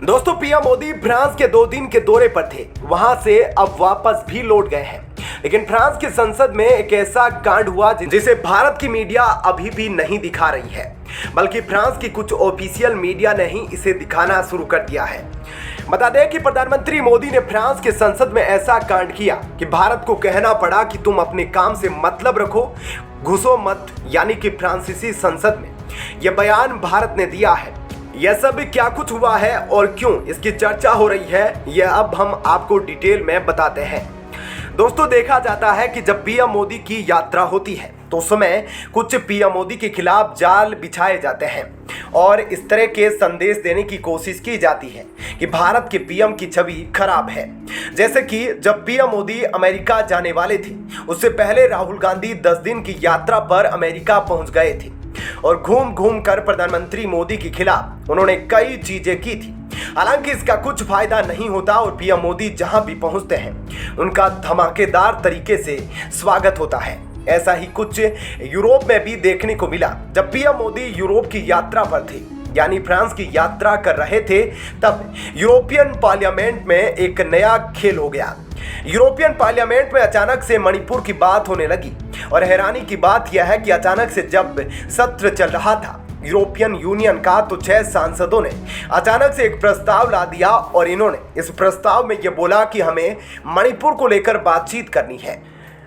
दोस्तों, PM Modi France के 2 दिन के दौरे पर थे। वहां से अब वापस भी लौट गए हैं। लेकिन फ्रांस की संसद में एक ऐसा कांड हुआ जिसे भारत की मीडिया अभी भी नहीं दिखा रही है, बल्कि फ्रांस की कुछ ऑफिशियल मीडिया ने ही इसे दिखाना शुरू कर दिया है। बता दें कि प्रधानमंत्री मोदी ने फ्रांस के संसद में ऐसा कांड किया कि भारत को कहना पड़ा कि तुम अपने काम से मतलब रखो, घुसो मत। यानी कि फ्रांसीसी संसद में यह बयान भारत ने दिया है। यह सब क्या कुछ हुआ है और क्यों इसकी चर्चा हो रही है, यह अब हम आपको डिटेल में बताते हैं। दोस्तों, देखा जाता है कि जब पीएम मोदी की यात्रा होती है तो उस समय कुछ पीएम मोदी के खिलाफ जाल बिछाए जाते हैं और इस तरह के संदेश देने की कोशिश की जाती है कि भारत के पीएम की छवि खराब है। जैसे कि जब पीएम मोदी अमेरिका जाने वाले थे, उससे पहले राहुल गांधी 10 दिन की यात्रा पर अमेरिका पहुंच गए थे और घूम घूम कर प्रधानमंत्री मोदी के खिलाफ उन्होंने कई चीजें की थी। हालांकि इसका कुछ फायदा नहीं होता और पीएम मोदी जहां भी पहुंचते हैं उनका धमाकेदार तरीके से स्वागत होता है। ऐसा ही कुछ यूरोप में भी देखने को मिला। जब पीएम मोदी यूरोप की यात्रा पर थे, यानी फ्रांस की यात्रा कर रहे थे, तब यूरोपियन पार्लियामेंट में एक नया खेल हो गया। यूरोपियन पार्लियामेंट में अचानक से मणिपुर की बात होने लगी और हैरानी की बात यह है कि अचानक से जब सत्र चल रहा था यूरोपियन यूनियन का, तो 6 सांसदों ने अचानक से एक प्रस्ताव ला दिया और इन्होंने इस प्रस्ताव में यह बोला कि हमें मणिपुर को लेकर बातचीत करनी है।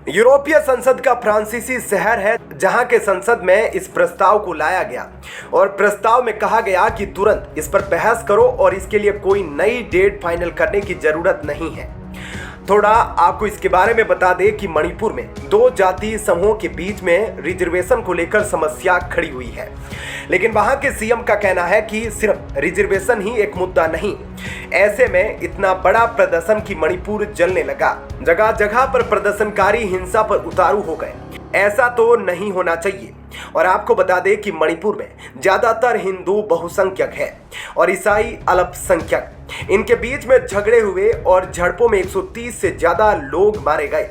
यूरोपीय संसद का फ्रांसीसी शहर है जहां के संसद में इस प्रस्ताव को लाया गया और प्रस्ताव में कहा गया कि तुरंत इस पर बहस करो और इसके लिए कोई नई डेट फाइनल करने की जरूरत नहीं है। थोड़ा आपको इसके बारे में बता दें कि मणिपुर में 2 जातीय समूहों के बीच में रिजर्वेशन को लेकर समस्या खड़ी हुई है। लेकिन वहां के सीएम का कहना है कि सिर्फ रिजर्वेशन ही एक मुद्दा नहीं। ऐसे में इतना बड़ा प्रदर्शन कि मणिपुर जलने लगा। जगह जगह पर प्रदर्शनकारी हिंसा पर उतारू हो गए। ऐसा तो नहीं होना चाहिए। और आपको बता दें कि मणिपुर में ज्यादातर हिंदू बहुसंख्यक है और ईसाई अल्पसंख्यक। इनके बीच में झगड़े हुए और झड़पों में 130 से ज्यादा लोग मारे गए।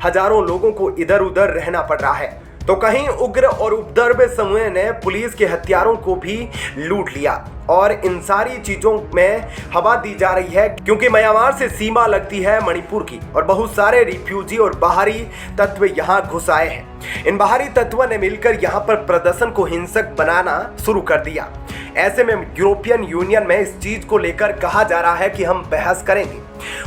हजारों लोगों को इधर उधर रहना पड़ रहा है। तो कहीं उग्र और उपद्रवी समूह ने पुलिस के हथियारों को भी लूट लिया और इन सारी चीजों में हवा दी जा रही है क्योंकि म्यांमार से सीमा लगती है मणिपुर की और बहुत सारे रिफ्यूजी और बाहरी तत्व यहाँ घुस आए हैं। इन बाहरी तत्वों ने मिलकर यहाँ पर प्रदर्शन को हिंसक बनाना शुरू कर दिया। ऐसे में यूरोपियन यूनियन में इस चीज को लेकर कहा जा रहा है कि हम बहस करेंगे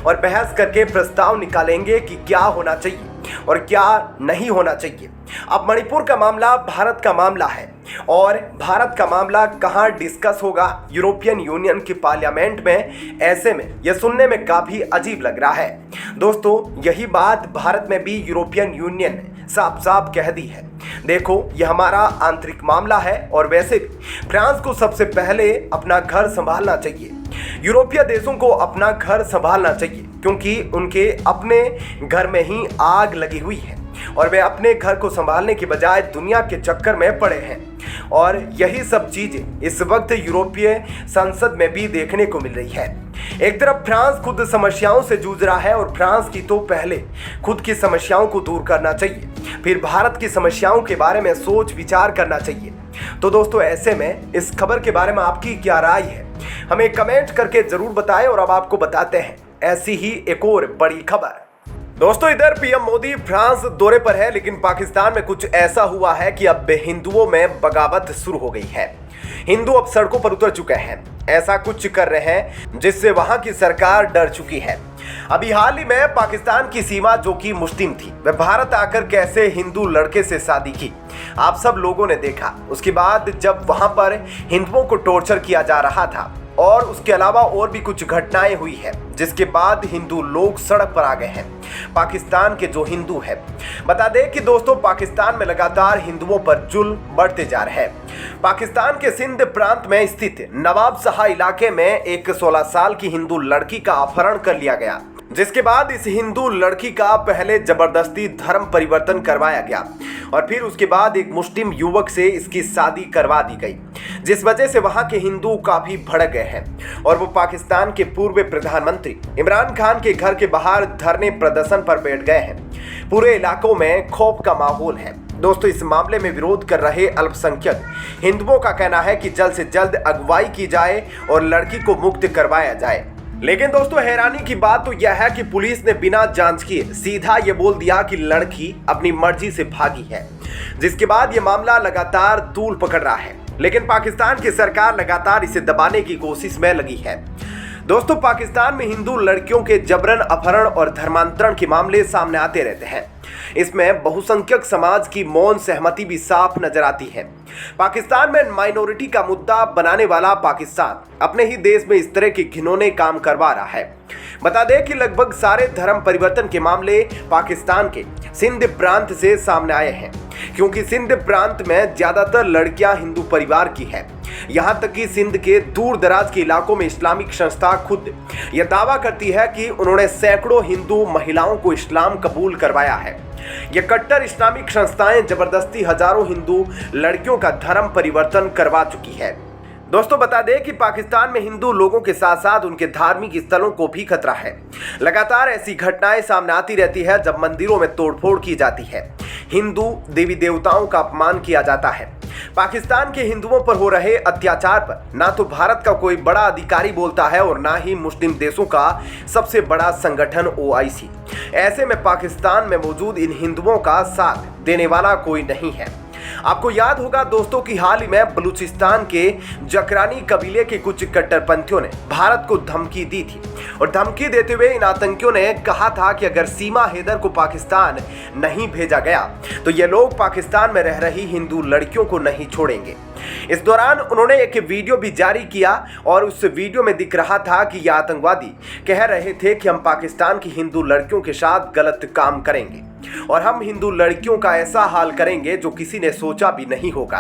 और बहस करके प्रस्ताव निकालेंगे कि क्या होना चाहिए और क्या नहीं होना चाहिए। अब मणिपुर का मामला भारत का मामला है और भारत का मामला कहां डिस्कस होगा? यूरोपियन यूनियन की पार्लियामेंट में। ऐसे में यह सुनने में काफी अजीब लग रहा है। दोस्तों, यही बात भारत में भी यूरोपियन यूनियन ने साफ साफ कह दी है। देखो, यह हमारा आंतरिक मामला है और वैसे भी फ्रांस को सबसे पहले अपना घर संभालना चाहिए। यूरोपीय देशों को अपना घर संभालना चाहिए क्योंकि उनके अपने घर में ही आग लगी हुई है और वे अपने घर को संभालने के बजाय दुनिया के चक्कर में पड़े हैं। और यही सब चीजें इस वक्त यूरोपीय संसद में भी देखने को मिल रही है। एक तरफ फ्रांस खुद समस्याओं से जूझ रहा है और फ्रांस की तो पहले खुद की समस्याओं को दूर करना चाहिए, फिर भारत की समस्याओं के बारे में सोच विचार करना चाहिए। तो दोस्तों, ऐसे में इस खबर के बारे में आपकी क्या राय है, हमें कमेंट करके जरूर बताएं। और अब आपको बताते हैं ऐसी ही एक और बड़ी खबर। दोस्तों, इधर पीएम मोदी फ्रांस दौरे पर है, लेकिन पाकिस्तान में कुछ ऐसा हुआ है कि अब हिंदुओं में बगावत शुरू हो गई है। हिंदू अब सड़कों पर उतर चुके हैं, ऐसा कुछ कर रहे हैं जिससे वहां की सरकार डर चुकी है। अभी हाल ही में पाकिस्तान की सीमा जो कि मुस्लिम थी, वह भारत आकर कैसे हिंदू लड़के से शादी की, आप सब लोगों ने देखा। उसके बाद जब वहां पर हिंदुओं को टॉर्चर किया जा रहा था और उसके अलावा और भी कुछ घटनाएं हुई है, जिसके बाद हिंदू लोग सड़क पर आ गए हैं। पाकिस्तान के जो हिंदू हैं, बता दें कि दोस्तों, पाकिस्तान में लगातार हिंदुओं पर जुल्म बढ़ते जा रहे हैं। पाकिस्तान के सिंध प्रांत में स्थित नवाब शाह इलाके में एक 16 साल की हिंदू लड़की का अपहरण कर लिया गया, जिसके बाद इस हिंदू लड़की का पहले जबरदस्ती धर्म परिवर्तन करवाया गया और फिर उसके बाद एक मुस्लिम युवक से इसकी शादी करवा दी गई, जिस वजह से वहां के हिंदू काफी भड़क गए हैं और वो पाकिस्तान के पूर्व प्रधानमंत्री इमरान खान के घर के बाहर धरने प्रदर्शन पर बैठ गए हैं। पूरे इलाकों में खौफ का माहौल है। दोस्तों इस मामले में विरोध कर रहे अल्पसंख्यक हिंदुओं का कहना है कि जल्द से जल्द अगुवाई की जाए और लड़की को मुक्त करवाया जाए। लेकिन दोस्तों हैरानी की बात तो यह है कि पुलिस ने बिना जांच किए सीधा ये बोल दिया कि लड़की अपनी मर्जी से भागी है, जिसके बाद ये मामला लगातार तूल पकड़ रहा है। लेकिन पाकिस्तान की सरकार लगातार इसे दबाने की कोशिश में लगी है। दोस्तों पाकिस्तान में हिंदू लड़कियों के जबरन अपहरण और धर्मांतरण के मामले सामने आते रहते हैं। इसमें बहुसंख्यक समाज की मौन सहमति भी साफ नजर आती है। पाकिस्तान में माइनॉरिटी का मुद्दा बनाने वाला पाकिस्तान अपने ही देश में इस तरह के घिनौने काम करवा रहा है। बता दें कि लगभग सारे धर्म परिवर्तन के मामले पाकिस्तान के सिंध प्रांत से सामने आए हैं, क्योंकि सिंध प्रांत में ज्यादातर लड़कियां हिंदू परिवार की है। यहां तक कि सिंध के दूर दराज के इलाकों में इस्लामिक संस्था खुद यह दावा करती है कि उन्होंने सैकड़ों हिंदू महिलाओं को इस्लाम कबूल करवाया है। ये कट्टर इस्लामिक संस्थाएं जबरदस्ती हजारों हिंदू लड़कियों का धर्म परिवर्तन करवा चुकी है। दोस्तों बता दें कि पाकिस्तान में हिंदू लोगों के साथ साथ उनके धार्मिक स्थलों को भी खतरा है। लगातार ऐसी घटनाएं सामने आती रहती है जब मंदिरों में तोड़फोड़ की जाती है, हिंदू देवी देवताओं का अपमान किया जाता है। पाकिस्तान के हिंदुओं पर हो रहे अत्याचार पर ना तो भारत का कोई बड़ा अधिकारी बोलता है और ना ही मुस्लिम देशों का सबसे बड़ा संगठन OIC। ऐसे में पाकिस्तान में मौजूद इन हिंदुओं का साथ देने वाला कोई नहीं है। आपको याद होगा दोस्तों कि हाल ही में बलूचिस्तान के जकरानी कबीले के कुछ कट्टरपंथियों ने भारत को धमकी दी थी और धमकी देते हुए इन आतंकियों ने कहा था कि अगर सीमा हैदर को पाकिस्तान नहीं भेजा गया तो ये लोग पाकिस्तान में रह रही हिंदू लड़कियों को नहीं छोड़ेंगे। इस दौरान उन्होंने एक वीडियो भी जारी किया और उस वीडियो में दिख रहा था कि ये आतंकवादी कह रहे थे कि हम पाकिस्तान की हिंदू लड़कियों के साथ गलत काम करेंगे और हम हिंदू लड़कियों का ऐसा हाल करेंगे जो किसी ने सोचा भी नहीं होगा।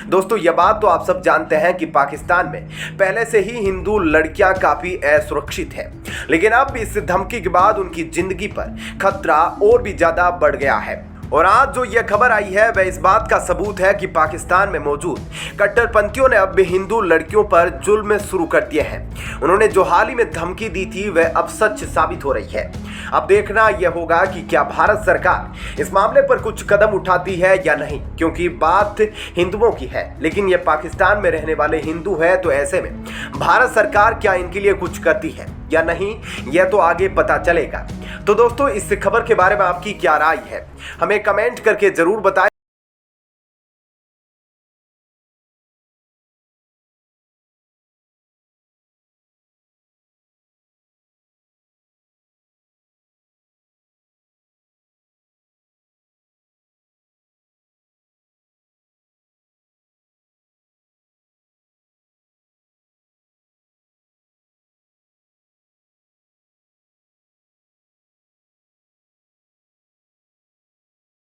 दोस्तों यह बात तो आप सब जानते हैं कि पाकिस्तान में पहले से ही हिंदू लड़कियां काफी असुरक्षित है, लेकिन अब इस धमकी के बाद उनकी जिंदगी पर खतरा और भी ज्यादा बढ़ गया है। और आज जो यह खबर आई है वह इस बात का सबूत है कि पाकिस्तान में मौजूद कट्टरपंथियों ने अब भी हिंदू लड़कियों पर जुल्म शुरू कर दिए हैं। उन्होंने जो हाल ही में धमकी दी थी वह अब सच साबित हो रही है। अब देखना यह होगा कि क्या भारत सरकार इस मामले पर कुछ कदम उठाती है या नहीं, क्योंकि बात हिंदुओं की है लेकिन यह पाकिस्तान में रहने वाले हिंदू है। तो ऐसे में भारत सरकार क्या इनके लिए कुछ करती है या नहीं, यह तो आगे पता चलेगा। तो दोस्तों इस खबर के बारे में आपकी क्या राय है, हमें कमेंट करके जरूर बताएं।